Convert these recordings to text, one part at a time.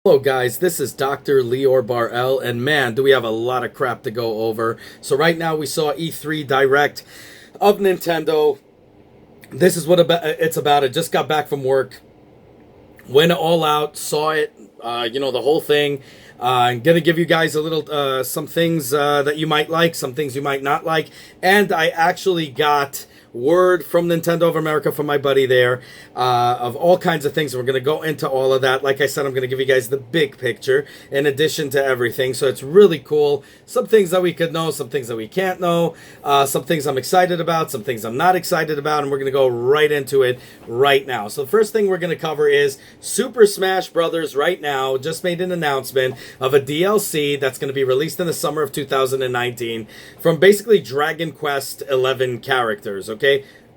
Hello guys, this is Dr. Lior Bar-El, and man, do we have a lot of crap to go over. So right now we saw E3 Direct of Nintendo. This is what it's about. I just got back from work, went all out, saw it, the whole thing. I'm going to give you guys a little, some things that you might like, some things you might not like, and I actually got word from Nintendo of America, from my buddy there, of all kinds of things. We're going to go into all of that. Like I said, I'm going to give you guys the big picture in addition to everything. So it's really cool. Some things that we could know, some things that we can't know, some things I'm excited about, some things I'm not excited about, and we're going to go right into it right now. So the first thing we're going to cover is Super Smash Brothers right now just made an announcement of a DLC that's going to be released in the summer of 2019 from basically Dragon Quest 11 characters, okay?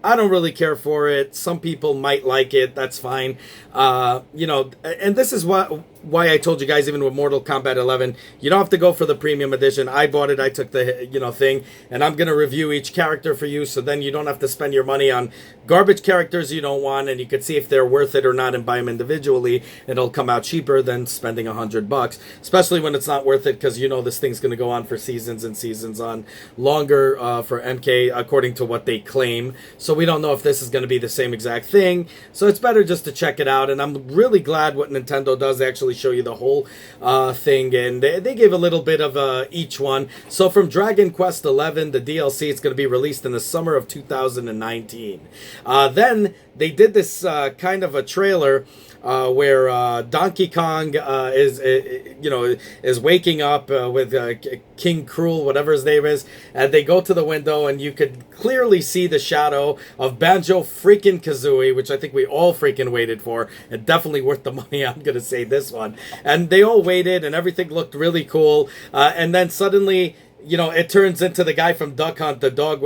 I don't really care for it. Some people might like it. That's fine. And this is why I told you guys, even with Mortal Kombat 11, you don't have to go for the premium edition. I bought it. I took the, thing, and I'm going to review each character for you, so then you don't have to spend your money on garbage characters you don't want, and you can see if they're worth it or not and buy them individually. It'll come out cheaper than spending $100, especially when it's not worth it, because this thing's going to go on for seasons and seasons on, longer for MK, according to what they claim. So we don't know if this is going to be the same exact thing, so it's better just to check it out. And I'm really glad what Nintendo does. They actually show you the whole thing, and they gave a little bit of each one. So from Dragon Quest 11, the DLC, it's going to be released in the summer of 2019. Then they did this kind of a trailer where Donkey Kong is waking up with King Cruel, whatever his name is, and they go to the window, and you could clearly see the shadow of Banjo freaking Kazooie, which I think we all freaking waited for, and definitely worth the money. I'm gonna say this one, and they all waited, and everything looked really cool, and then suddenly, it turns into the guy from Duck Hunt, the dog,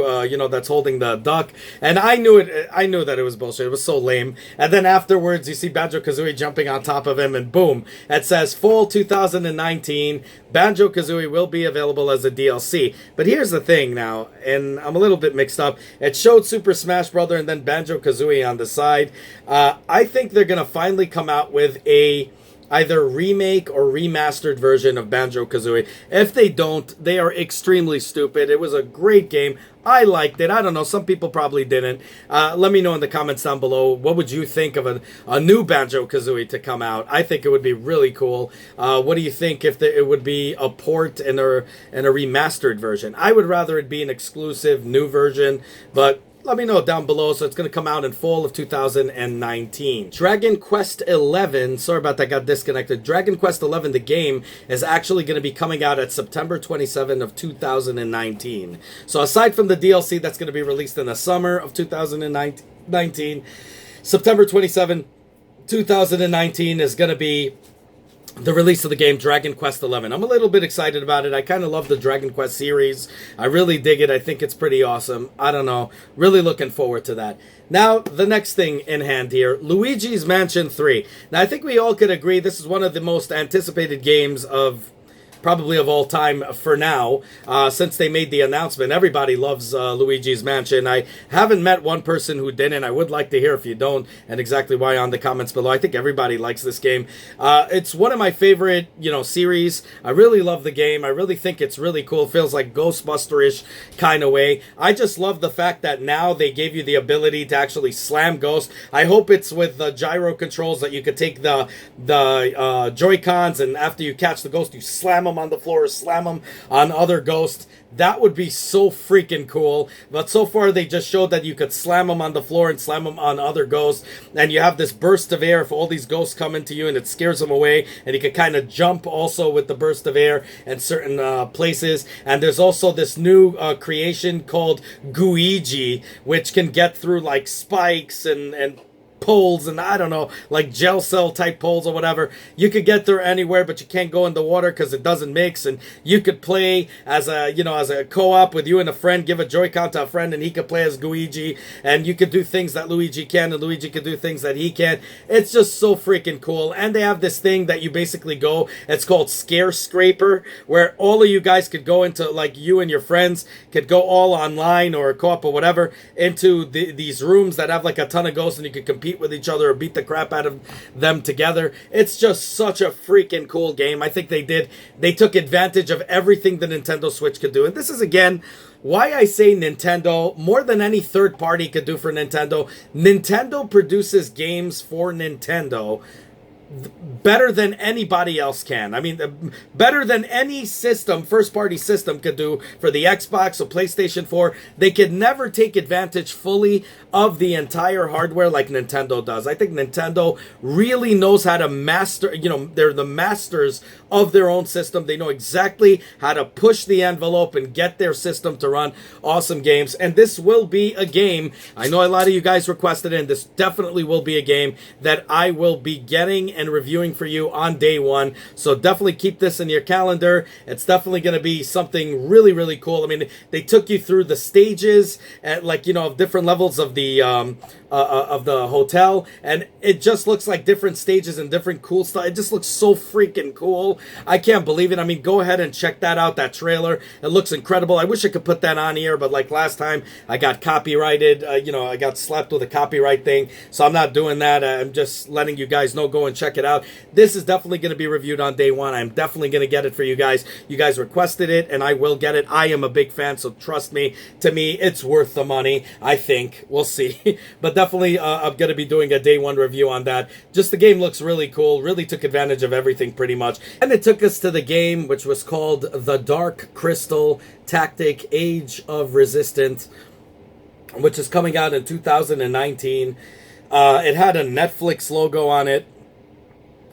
that's holding the duck. And I knew that it was bullshit. It was so lame. And then afterwards, you see Banjo-Kazooie jumping on top of him, and boom, it says Fall 2019, Banjo-Kazooie will be available as a DLC. But here's the thing now, and I'm a little bit mixed up. It showed Super Smash Bros. And then Banjo-Kazooie on the side. I think they're going to finally come out with a either remake or remastered version of Banjo-Kazooie. If they don't, they are extremely stupid. It was a great game. I liked it. I don't know. Some people probably didn't. Let me know in the comments down below. What would you think of a new Banjo-Kazooie to come out? I think it would be really cool. What do you think if it would be a port and a remastered version? I would rather it be an exclusive new version, but let me know down below. So it's going to come out in fall of 2019. Dragon Quest 11, sorry about that, got disconnected. Dragon Quest 11, the game, is actually going to be coming out at September 27 of 2019. So aside from the DLC that's going to be released in the summer of 2019, September 27, 2019 is going to be the release of the game Dragon Quest 11. I'm a little bit excited about it. I kind of love the Dragon Quest series. I really dig it. I think it's pretty awesome. I don't know. Really looking forward to that. Now, the next thing in hand here, Luigi's Mansion 3. Now, I think we all could agree this is one of the most anticipated games of probably of all time for now, since they made the announcement. Everybody loves Luigi's Mansion. I haven't met one person who didn't. I would like to hear if you don't, and exactly why on the comments below. I think everybody likes this game. It's one of my favorite, series. I really love the game. I really think it's really cool. It feels like Ghostbuster-ish kind of way. I just love the fact that now they gave you the ability to actually slam ghosts. I hope it's with the gyro controls that you could take the Joy-Cons, and after you catch the ghost, you slam them on the floor or slam them on other ghosts. That would be so freaking cool. But so far they just showed that you could slam them on the floor and slam them on other ghosts, and you have this burst of air if all these ghosts come into you, and it scares them away, and you can kind of jump also with the burst of air in certain places. And there's also this new creation called Luigi, which can get through like spikes and poles, and I don't know, like gel cell type poles or whatever. You could get there anywhere, but you can't go in the water because it doesn't mix. And you could play as a co-op with you and a friend. Give a Joy-Con to a friend, and he could play as Luigi, and you could do things that Luigi can, and Luigi could do things that he can. It's just so freaking cool. And they have this thing that you basically go, it's called Scare Scraper, where all of you guys could go into, like, you and your friends could go all online or co-op or whatever into these rooms that have like a ton of ghosts, and you could compete compete with each other or beat the crap out of them together. It's just such a freaking cool game. I think they took advantage of everything the Nintendo Switch could do. And this is, again, why I say Nintendo, more than any third party could do for Nintendo, Nintendo produces games for Nintendo better than anybody else can. I mean, better than any system, first-party system could do for the Xbox or PlayStation 4. They could never take advantage fully of the entire hardware like Nintendo does. I think Nintendo really knows how to master, you know, they're the masters of their own system. They know exactly how to push the envelope and get their system to run awesome games. And this will be a game, I know a lot of you guys requested it, and this definitely will be a game that I will be getting and reviewing for you on day one. So definitely keep this in your calendar. It's definitely going to be something really, really cool. I mean, they took you through the stages at, like, you know, of different levels of the hotel, and it just looks like different stages and different cool stuff. It just looks so freaking cool. I can't believe it. I mean, go ahead and check that out, that trailer. It looks incredible. I wish I could put that on here, but like last time, I got copyrighted. You know, I got slapped with a copyright thing, so I'm not doing that. I'm just letting you guys know. Go and check it out. This is definitely going to be reviewed on day one. I'm definitely going to get it for you guys. You guys requested it, and I will get it. I am a big fan, so trust me. To me, it's worth the money, I think. We'll see. But definitely, I'm going to be doing a day one review on that. Just the game looks really cool. Really took advantage of everything pretty much. And it took us to the game, which was called The Dark Crystal Tactic Age of Resistance, which is coming out in 2019. It had a Netflix logo on it.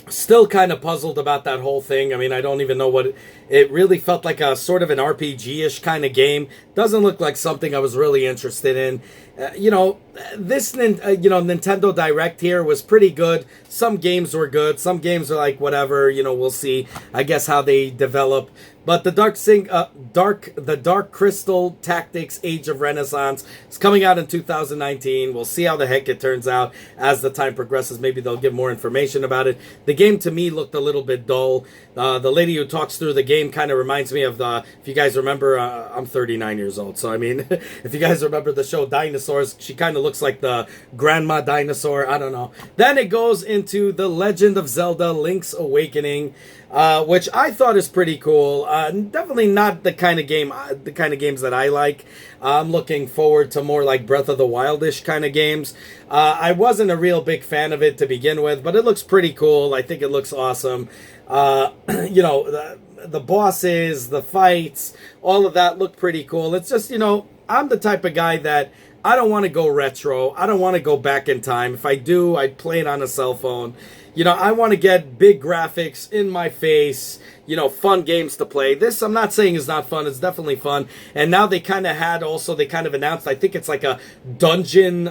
Still kind of puzzled about that whole thing. I mean, I don't even know what it really felt like, a sort of an RPG-ish kind of game. Doesn't look like something I was really interested in. You know, this Nintendo Direct here was pretty good. Some games were good. Some games are like whatever. You know, we'll see, I guess, how they develop. But the Dark Crystal Tactics Age of Renaissance is coming out in 2019. We'll see how the heck it turns out as the time progresses. Maybe they'll give more information about it. The game to me looked a little bit dull. The lady who talks through the game kind of reminds me of if you guys remember, I'm 39 years old. So, I mean, if you guys remember the show Dinosaurs, she kind of looks like the grandma dinosaur. I don't know. Then it goes into The Legend of Zelda Link's Awakening, which I thought is pretty cool. Definitely not the kind of games that I like. I'm looking forward to more like Breath of the Wildish kind of games. I wasn't a real big fan of it to begin with, but it looks pretty cool. I think it looks awesome. You know, the bosses, the fights, all of that look pretty cool. It's just, you know, I'm the type of guy that I don't want to go retro. I don't want to go back in time. If I do, I'd play it on a cell phone. You know, I want to get big graphics in my face, you know, fun games to play. This, I'm not saying is not fun. It's definitely fun. And now they kind of announced, I think it's like a dungeon,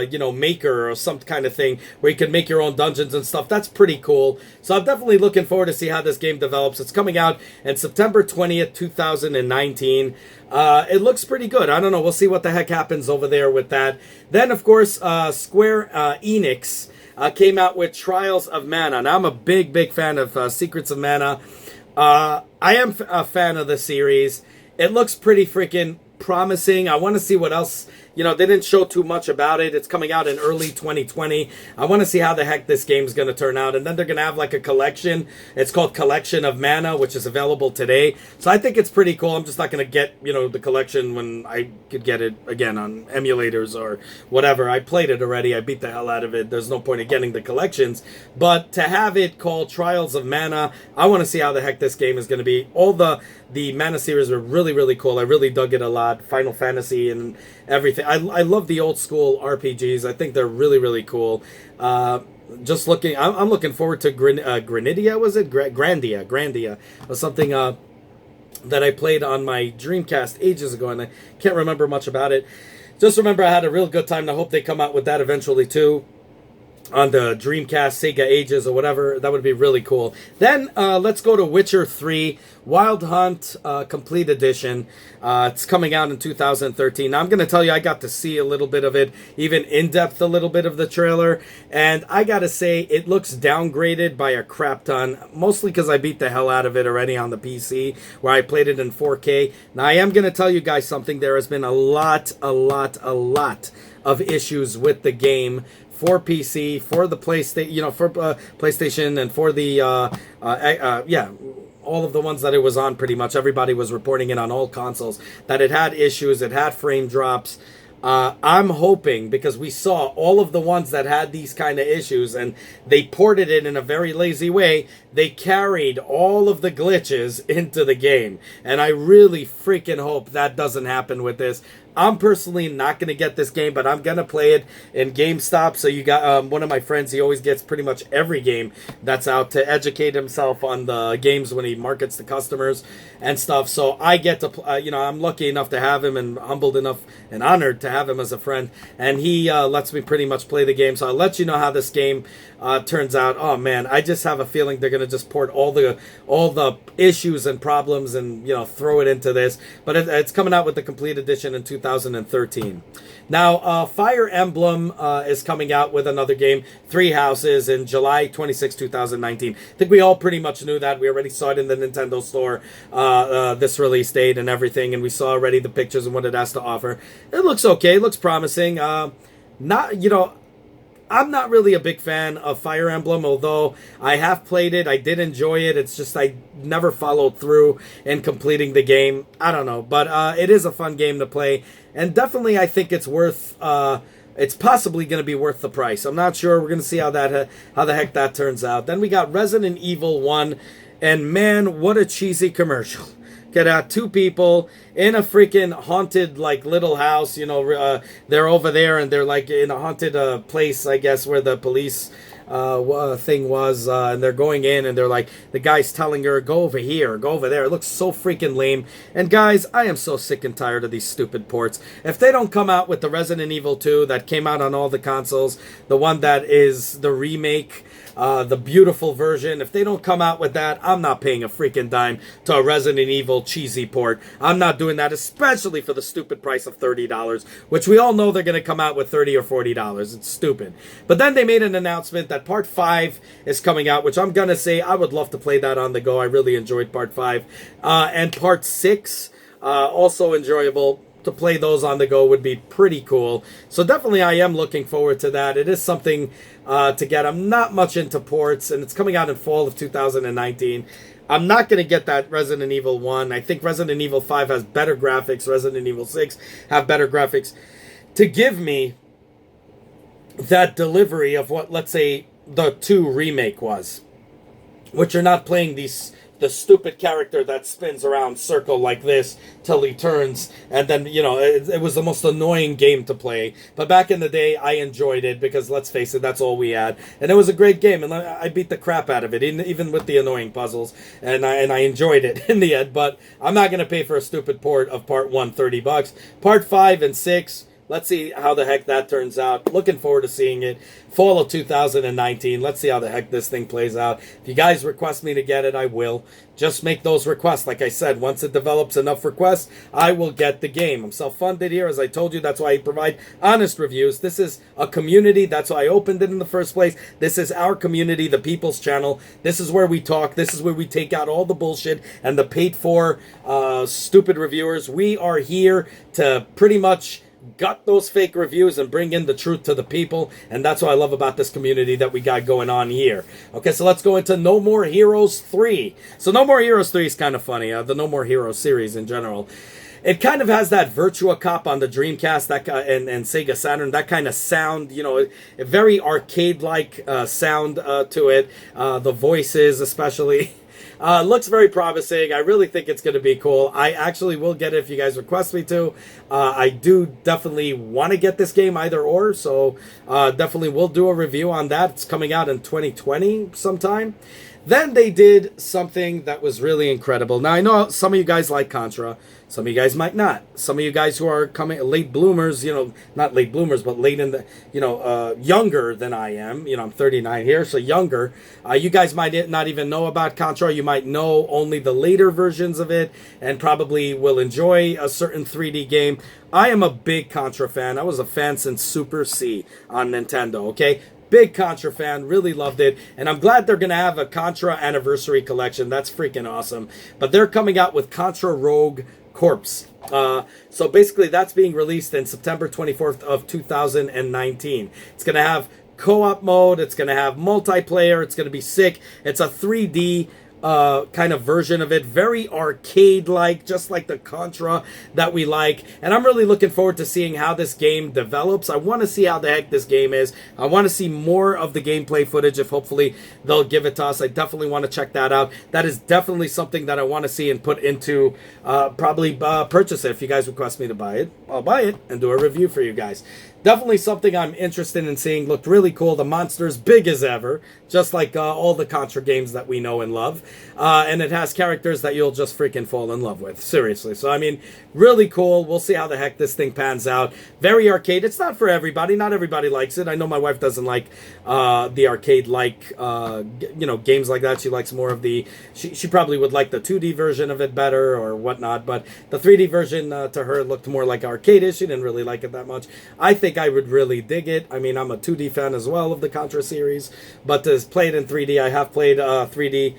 you know, maker or some kind of thing where you can make your own dungeons and stuff. That's pretty cool. So I'm definitely looking forward to see how this game develops. It's coming out on September 20th, 2019. It looks pretty good. I don't know. We'll see what the heck happens over there with that. Then, of course, Square Enix came out with Trials of Mana. Now, I'm a big fan of Secrets of Mana. I am a fan of the series. It looks pretty freaking promising. I want to see what else. You know, they didn't show too much about it. It's coming out in early 2020. I want to see how the heck this game's going to turn out. And then they're going to have like a collection. It's called Collection of Mana, which is available today. So I think it's pretty cool. I'm just not going to get, you know, the collection when I could get it again on emulators or whatever. I played it already. I beat the hell out of it. There's no point in getting the collections. But to have it called Trials of Mana, I want to see how the heck this game is going to be. All the Mana series were really cool. I really dug it a lot. Final Fantasy and everything. I love the old school RPGs. I think they're really cool. Just looking, I'm looking forward to Granidia, was it? Grandia, or something that I played on my Dreamcast ages ago, and I can't remember much about it. Just remember I had a real good time, and I hope they come out with that eventually too. On the Dreamcast, Sega Ages, or whatever. That would be really cool. Then, let's go to Witcher 3, Wild Hunt Complete Edition. It's coming out in 2013. Now, I'm going to tell you, I got to see a little bit of it, even in-depth a little bit of the trailer, and I got to say, it looks downgraded by a crap ton, mostly because I beat the hell out of it already on the PC, where I played it in 4K. Now, I am going to tell you guys something. There has been a lot of issues with the game for PC, for the PlayStation, for PlayStation, and for the yeah, all of the ones that it was on. Pretty much everybody was reporting it on all consoles that it had issues, it had frame drops. I'm hoping, because we saw all of the ones that had these kind of issues and they ported it in a very lazy way, they carried all of the glitches into the game. And I really freaking hope that doesn't happen with this. I'm personally not going to get this game, but I'm going to play it in GameStop. So you got one of my friends, he always gets pretty much every game that's out to educate himself on the games when he markets to customers and stuff. So I get to, I'm lucky enough to have him and humbled enough and honored to have him as a friend. And he lets me pretty much play the game. So I'll let you know how this game turns out. Oh man, I just have a feeling they're going to just port all the issues and problems and, throw it into this. But it's coming out with the complete edition in 2013. Now, Fire Emblem is coming out with another game, Three Houses, in July 26, 2019. I think we all pretty much knew that. We already saw it in the Nintendo store, this release date and everything, and we saw already the pictures and what it has to offer. It looks okay. It looks promising. I'm not really a big fan of Fire Emblem, although I have played it. I did enjoy it. It's just I never followed through in completing the game. I don't know, but it is a fun game to play, and definitely I think it's worth. It's possibly going to be worth the price. I'm not sure. We're going to see how the heck that turns out. Then we got Resident Evil 1, and man, what a cheesy commercial. Get two people in a freaking haunted little house. They're over there and they're in a haunted place, I guess, where the police thing was, and they're going in and they're the guy's telling her, go over here, go over there. It looks so freaking lame. And guys, I am so sick and tired of these stupid ports. If they don't come out with the Resident Evil 2 that came out on all the consoles, the one that is the remake, the beautiful version, if they don't come out with that, I'm not paying a freaking dime to a Resident Evil cheesy port. I'm not doing that, especially for the stupid price of $30, which we all know they're going to come out with $30 or $40. It's stupid. But then they made an announcement that Part 5 is coming out, which I'm going to say I would love to play that on the go. I really enjoyed Part 5. And Part 6, also enjoyable. To play those on the go would be pretty cool. So definitely I am looking forward to that. It is something to get. I'm not much into ports, and it's coming out in fall of 2019. I'm not going to get that Resident Evil 1. I think Resident Evil 5 has better graphics. Resident Evil 6 have better graphics. To give me that delivery of what, let's say, the 2 remake was. Which you're not playing the stupid character that spins around circle like this till he turns, and then it was the most annoying game to play. But back in the day I enjoyed it because, let's face it, that's all we had, and it was a great game, and I beat the crap out of it, even with the annoying puzzles, and I enjoyed it in the end. But I'm not going to pay for a stupid port of Part 1 $30. Part 5 and 6, let's see how the heck that turns out. Looking forward to seeing it. Fall of 2019. Let's see how the heck this thing plays out. If you guys request me to get it, I will. Just make those requests. Like I said, once it develops enough requests, I will get the game. I'm self-funded here, as I told you. That's why I provide honest reviews. This is a community. That's why I opened it in the first place. This is our community, the People's Channel. This is where we talk. This is where we take out all the bullshit and the paid-for stupid reviewers. We are here to pretty much gut those fake reviews and bring in the truth to the people, and that's what I love about this community that we got going on here. Okay, so let's go into No More Heroes 3. So No More Heroes 3 is kind of funny, the No More Heroes series in general. It kind of has that Virtua Cop on the Dreamcast and Sega Saturn, that kind of sound, a very arcade-like sound to it. The voices especially. Looks very promising. I really think it's going to be cool. I actually will get it if you guys request me to. I do definitely want to get this game either or, so definitely will do a review on that. It's coming out in 2020 sometime. Then they did something that was really incredible. Now, I know some of you guys like Contra. Some of you guys might not. Some of you guys who are coming late bloomers, not late bloomers, but late in the, younger than I am. I'm 39 here, so younger. You guys might not even know about Contra. You might know only the later versions of it and probably will enjoy a certain 3D game. I am a big Contra fan. I was a fan since Super C on Nintendo, okay? Big Contra fan, really loved it, and I'm glad they're going to have a Contra Anniversary Collection. That's freaking awesome. But they're coming out with Contra Rogue Corpse. So basically that's being released in September 24th of 2019. It's going to have co-op mode. It's going to have multiplayer. It's going to be sick. It's a 3D kind of version of it, very arcade-like, just like the Contra that we like. And I'm really looking forward to seeing how this game develops. I want to see how the heck this game is. I want to see more of the gameplay footage if hopefully they'll give it to us. I definitely want to check that out. That is definitely something that I want to see and put into probably purchase it. If you guys request me to buy it, I'll buy it and do a review for you guys. Definitely something I'm interested in seeing. Looked really cool. The monster's big as ever, just like all the Contra games that we know and love. And it has characters that you'll just freaking fall in love with. Seriously. So, I mean, really cool. We'll see how the heck this thing pans out. Very arcade. It's not for everybody. Not everybody likes it. I know my wife doesn't like the arcade-like, games like that. She likes more of the... She probably would like the 2D version of it better or whatnot. But the 3D version to her looked more like arcade-ish. She didn't really like it that much. I think I would really dig it. I mean, I'm a 2D fan as well of the Contra series, but to play it in 3D, I have played 3D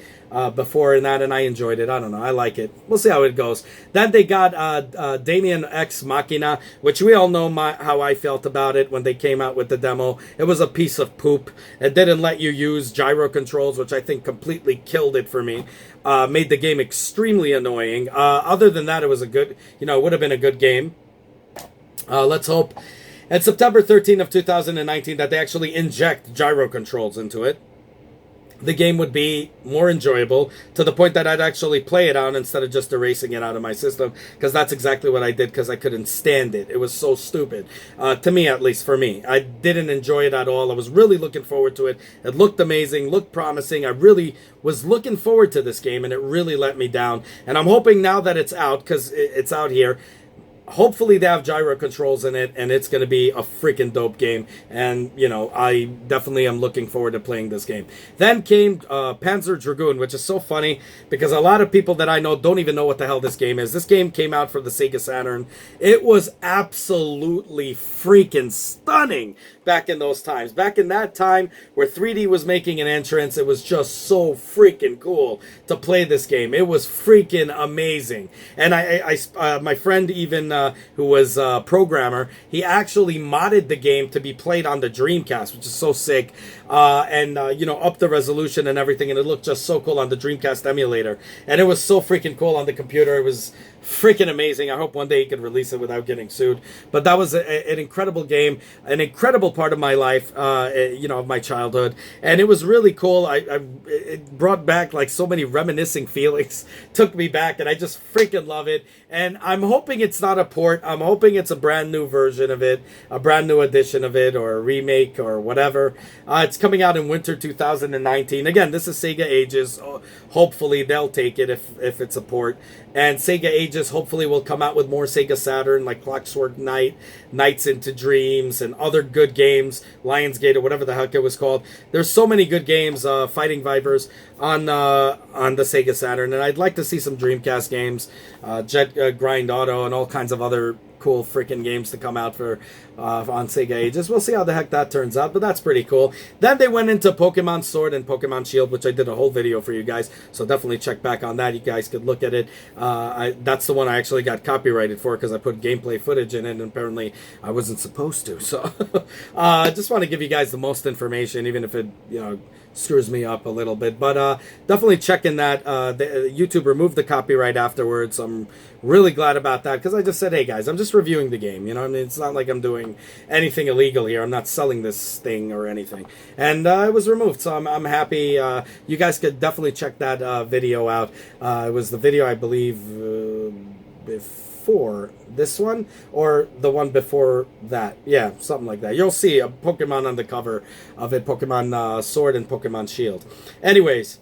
before in that, and I enjoyed it. I don't know. I like it. We'll see how it goes. Then they got Damian X Machina, which we all know how I felt about it when they came out with the demo. It was a piece of poop. It didn't let you use gyro controls, which I think completely killed it for me. Made the game extremely annoying. Other than that, it was a good, it would have been a good game. Let's hope at September 13th of 2019 that they actually inject gyro controls into it. The game would be more enjoyable to the point that I'd actually play it on instead of just erasing it out of my system, because that's exactly what I did, because I couldn't stand it. It was so stupid. To me, at least for me. I didn't enjoy it at all. I was really looking forward to it. It looked amazing, looked promising. I really was looking forward to this game, and it really let me down. And I'm hoping now that it's out, because it's out here, hopefully they have gyro controls in it, and it's going to be a freaking dope game. And, I definitely am looking forward to playing this game. Then came Panzer Dragoon, which is so funny because a lot of people that I know don't even know what the hell this game is. This game came out for the Sega Saturn. It was absolutely freaking stunning back in those times. Back in that time where 3D was making an entrance, it was just so freaking cool to play this game. It was freaking amazing. And my friend even who was a programmer, he actually modded the game to be played on the Dreamcast, which is so sick, and up the resolution and everything, and it looked just so cool on the Dreamcast emulator, and it was so freaking cool on the computer. It was freaking amazing. I hope one day he could release it without getting sued. But that was an incredible game, an incredible part of my life, of my childhood, and it was really cool. It brought back like so many reminiscing feelings, took me back, and I just freaking love it. And I'm hoping it's not a port. I'm hoping it's a brand new version of it, a brand new edition of it, or a remake, or whatever. It's coming out in winter 2019. Again, this is Sega Ages. Hopefully they'll take it if it's a port. And Sega Ages hopefully will come out with more Sega Saturn, like Clockwork Knight, Nights into Dreams, and other good games, Lionsgate, or whatever the heck it was called. There's so many good games, Fighting Vipers, on the Sega Saturn, and I'd like to see some Dreamcast games, Jet Grind Auto, and all kinds of other cool freaking games to come out for on Sega Ages. We'll see how the heck that turns out, but that's pretty cool. Then they went into Pokemon Sword and Pokemon Shield, which I did a whole video for you guys, so definitely check back on that. You guys could look at it. That's the one I actually got copyrighted for because I put gameplay footage in it, and apparently I wasn't supposed to. So I just want to give you guys the most information, even if it screws me up a little bit. But definitely checking that. YouTube removed the copyright afterwards. I'm really glad about that because I just said, hey guys, I'm just reviewing the game. It's not like I'm doing anything illegal here. I'm not selling this thing or anything. And it was removed, so I'm happy. You guys could definitely check that video out. It was the video, I believe, before this one or the one before that. Yeah, something like that. You'll see a Pokemon on the cover of it, Pokemon Sword and Pokemon Shield. Anyways,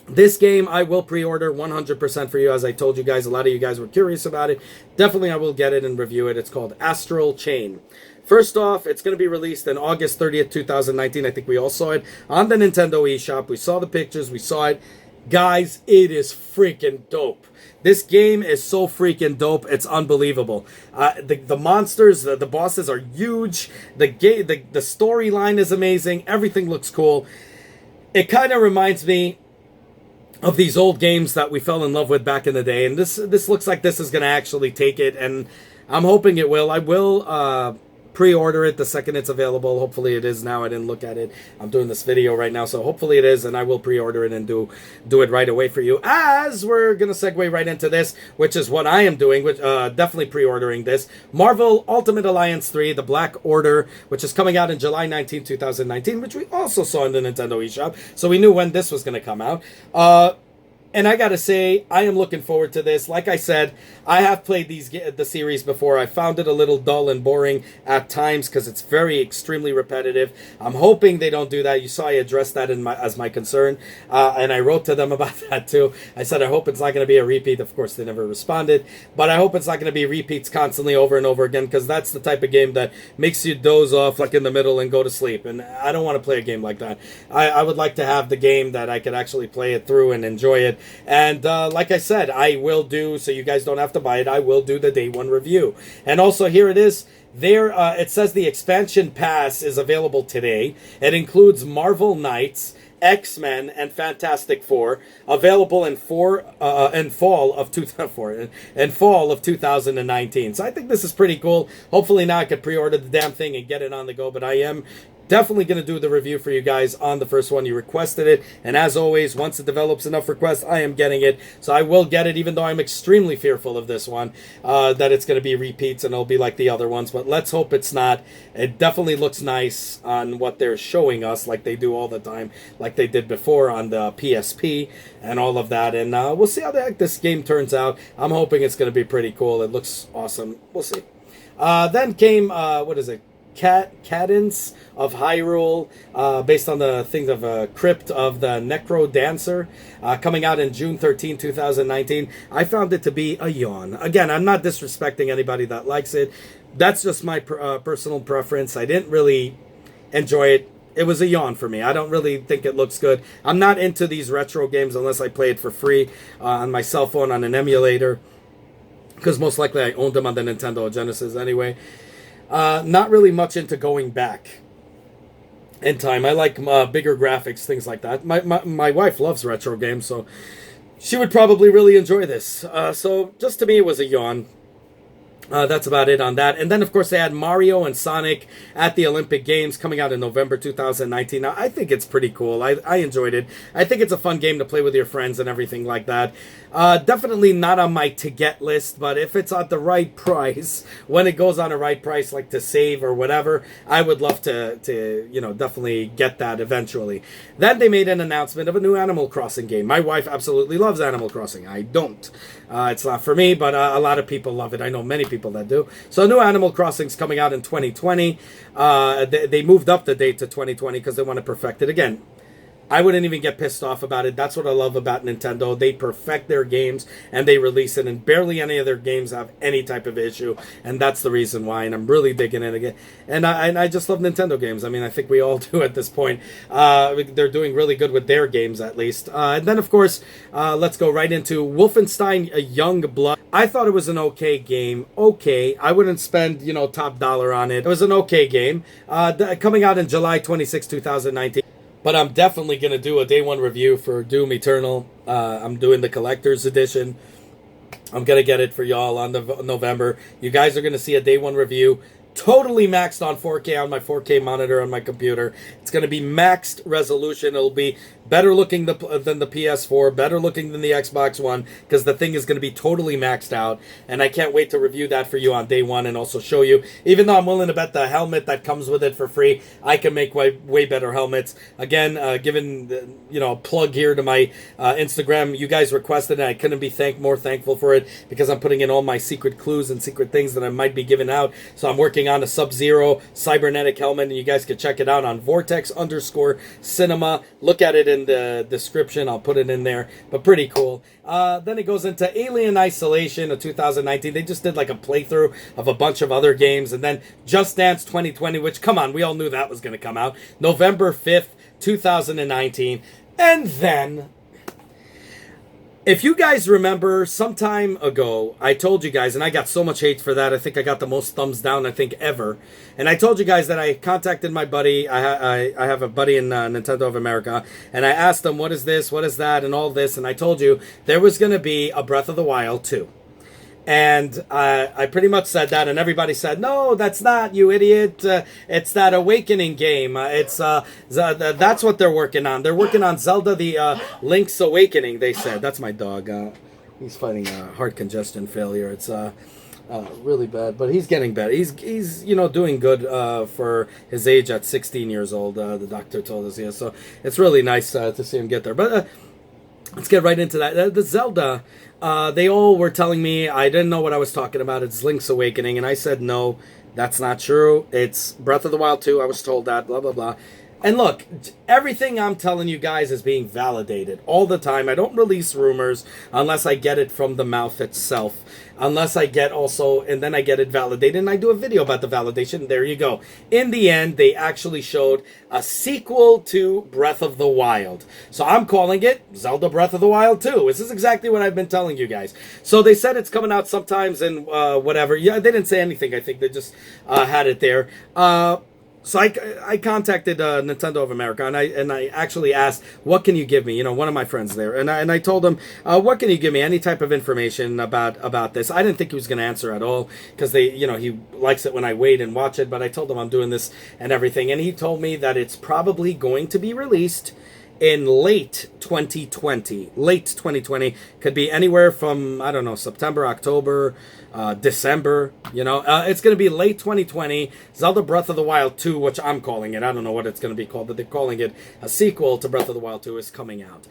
this game I will pre-order 100% for you. As I told you guys, a lot of you guys were curious about it. Definitely I will get it and review it. It's called Astral Chain. First off, it's going to be released on August 30th, 2019. I think we all saw it on the Nintendo eShop. We saw the pictures. We saw it. Guys, it is freaking dope. This game is so freaking dope. It's unbelievable. The monsters, the bosses are huge. The storyline is amazing. Everything looks cool. It kind of reminds me of these old games that we fell in love with back in the day. And this looks like this is going to actually take it. And I'm hoping it will. I will pre-order it the second it's available. Hopefully it is now. I didn't look at it. I'm doing this video right now, so hopefully it is, and I will pre-order it and do it right away for you. As we're going to segue right into this, which is what I am doing, which definitely pre-ordering this. Marvel Ultimate Alliance 3, The Black Order, which is coming out in July 19, 2019, which we also saw in the Nintendo eShop, so we knew when this was going to come out. And I gotta say, I am looking forward to this. Like I said, I have played the series before. I found it a little dull and boring at times because it's very extremely repetitive. I'm hoping they don't do that. You saw I addressed that as my concern, and I wrote to them about that too. I said I hope it's not going to be a repeat. Of course, they never responded, but I hope it's not going to be repeats constantly over and over again, because that's the type of game that makes you doze off like in the middle and go to sleep. And I don't want to play a game like that. I would like to have the game that I could actually play it through and enjoy it. And like I said, I will do, so you guys don't have to buy it, I will do the day one review. And also here it is. There, it says the expansion pass is available today. It includes Marvel Knights, X-Men, and Fantastic Four, available in fall of 2019. So I think this is pretty cool. Hopefully now I could pre-order the damn thing and get it on the go, but I am definitely going to do the review for you guys on the first one. You requested it, and as always, once it develops enough requests, I am getting it. So I will get it, even though I'm extremely fearful of this one, that it's going to be repeats and it'll be like the other ones, but let's hope it's not. It definitely looks nice on what they're showing us, like they do all the time, like they did before on the PSP and all of that, and we'll see how the heck this game turns out. I'm hoping it's going to be pretty cool. It looks awesome. We'll see. Then came, what is it? Cadence of Hyrule, based on the things of Crypt of the Necro Dancer, coming out in June 13, 2019. I found it to be a yawn. Again, I'm not disrespecting anybody that likes it. That's just my personal preference. I didn't really enjoy it. It was a yawn for me. I don't really think it looks good. I'm not into these retro games unless I play it for free on my cell phone on an emulator, because most likely I owned them on the Nintendo Genesis anyway. Not really much into going back in time. I like bigger graphics, things like that. My wife loves retro games, so she would probably really enjoy this. So just to me, it was a yawn. That's about it on that. And then, of course, they had Mario and Sonic at the Olympic Games coming out in November 2019. Now, I think it's pretty cool. I enjoyed it. I think it's a fun game to play with your friends and everything like that. Definitely not on my to-get list, but if it's at the right price, when it goes on a right price, like to save or whatever, I would love to definitely get that eventually. Then they made an announcement of a new Animal Crossing game. My wife absolutely loves Animal Crossing. I don't. It's not for me, but a lot of people love it. I know many people that do. So a new Animal Crossing's coming out in 2020. They moved up the date to 2020 because they want to perfect it again. I wouldn't even get pissed off about it. That's what I love about Nintendo. They perfect their games and they release it, and barely any of their games have any type of issue, and that's the reason why, and I'm really digging it again. And I just love Nintendo games. I mean, I think we all do at this point. They're doing really good with their games, at least. And then, of course, let's go right into Wolfenstein Youngblood. I thought it was an okay game. Okay. I wouldn't spend, top dollar on it. It was an okay game. Coming out in July 26, 2019. But I'm definitely going to do a day one review for Doom Eternal. I'm doing the collector's edition. I'm going to get it for y'all on November. You guys are going to see a day one review. Totally maxed on 4K on my 4K monitor on my computer. It's going to be maxed resolution. It'll be better looking than the PS4, better looking than the Xbox One, because the thing is going to be totally maxed out. And I can't wait to review that for you on day one and also show you. Even though I'm willing to bet the helmet that comes with it for free, I can make way better helmets. Again, giving a plug here to my Instagram. You guys requested it. I couldn't be more thankful for it, because I'm putting in all my secret clues and secret things that I might be giving out. So I'm working on a Sub-Zero cybernetic helmet, and you guys can check it out on Vortex_Cinema. Look at it in the description. I'll put it in there, but pretty cool. Then it goes into Alien Isolation of 2019. They just did like a playthrough of a bunch of other games, and then Just Dance 2020, which, come on, we all knew that was going to come out November 5th, 2019. And then, if you guys remember, some time ago, I told you guys, and I got so much hate for that. I think I got the most thumbs down, I think, ever. And I told you guys that I contacted my buddy. I have a buddy in Nintendo of America, and I asked him, what is this, what is that, and all this. And I told you there was going to be a Breath of the Wild 2. And I pretty much said that, and everybody said, "No, that's not, you idiot. It's that Awakening game. That's what they're working on. They're working on Zelda: The Link's Awakening." They said. That's my dog. He's fighting heart congestion failure. It's really bad, but he's getting better. He's doing good for his age at 16 years old. The doctor told us, yeah. So it's really nice to see him get there. But let's get right into that. The Zelda. They all were telling me I didn't know what I was talking about. It's Link's Awakening, and I said no, that's not true. It's Breath of the Wild 2. I was told that. Blah blah blah. And look, everything I'm telling you guys is being validated all the time. I don't release rumors unless I get it from the mouth itself. Unless I get also, and then I get it validated, and I do a video about the validation. There you go. In the end, they actually showed a sequel to Breath of the Wild. So I'm calling it Zelda Breath of the Wild 2. This is exactly what I've been telling you guys. So they said it's coming out sometimes in whatever. Yeah, they didn't say anything. I think they just had it there. So I contacted Nintendo of America, and I actually asked, what can you give me? One of my friends there, and I told him, what can you give me? Any type of information about this? I didn't think he was going to answer at all, because he likes it when I wait and watch it. But I told him I'm doing this and everything, and he told me that it's probably going to be released in late 2020. Late 2020 could be anywhere from, I don't know, September, October, December. It's going to be late 2020. Zelda Breath of the Wild 2, which I'm calling it. I don't know what it's going to be called, but they're calling it a sequel to Breath of the Wild 2, is coming out.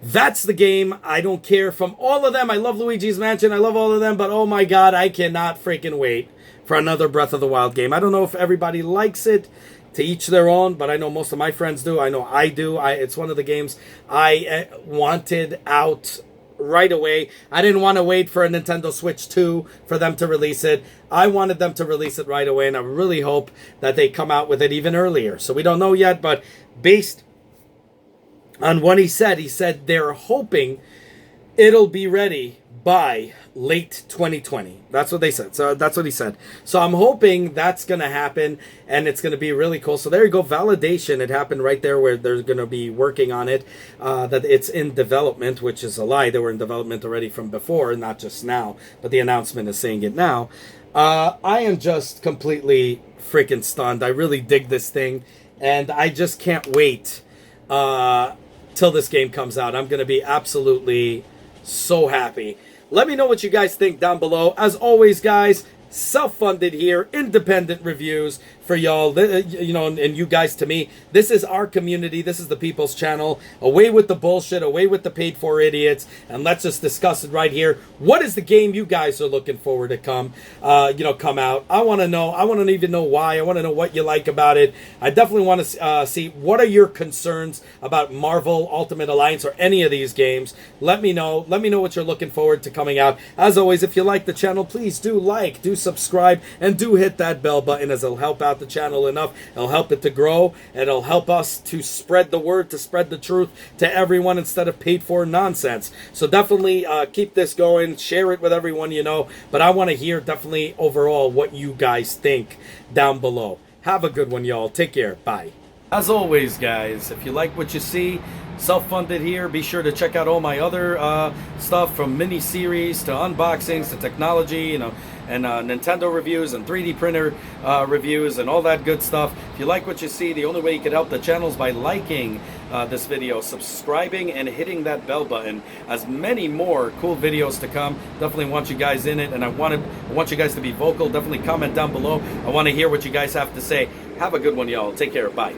That's the game. I don't care from all of them. I love Luigi's Mansion. I love all of them, but oh my god, I cannot freaking wait for another Breath of the Wild game. I don't know if everybody likes it. To each their own, but I know most of my friends do. I know I do. It's one of the games I wanted out right away. I didn't want to wait for a Nintendo Switch 2 for them to release it. I wanted them to release it right away, and I really hope that they come out with it even earlier. So we don't know yet, but based on what he said they're hoping it'll be ready by late 2020. That's what they said. So that's what he said. So I'm hoping that's going to happen, and it's going to be really cool. So there you go. Validation. It happened right there where they're going to be working on it. That it's in development, which is a lie. They were in development already from before, not just now. But the announcement is saying it now. I am just completely freaking stunned. I really dig this thing, and I just can't wait till this game comes out. I'm going to be absolutely so happy. Let me know what you guys think down below. As always, guys, self-funded here, independent reviews for y'all, and you guys to me. This is our community. This is the people's channel. Away with the bullshit, away with the paid-for idiots, and let's just discuss it right here. What is the game you guys are looking forward to come out? I want to know. I want to even know why. I want to know what you like about it. I definitely want to see what are your concerns about Marvel Ultimate Alliance or any of these games. Let me know. Let me know what you're looking forward to coming out. As always, if you like the channel, please do like, do subscribe, and do hit that bell button, as it'll help out the channel enough. It'll help it to grow, and it'll help us to spread the word, to spread the truth to everyone instead of paid for nonsense. So definitely keep this going, share it with everyone you know, but I want to hear definitely overall what you guys think down below. Have a good one, y'all. Take care. Bye. As always, guys, if you like what you see, self-funded here, be sure to check out all my other stuff, from mini-series to unboxings to technology, and Nintendo reviews and 3D printer reviews and all that good stuff. If you like what you see, the only way you can help the channel is by liking this video, subscribing, and hitting that bell button. As many more cool videos to come. Definitely want you guys in it, and I want you guys to be vocal. Definitely comment down below. I want to hear what you guys have to say. Have a good one, y'all. Take care. Bye.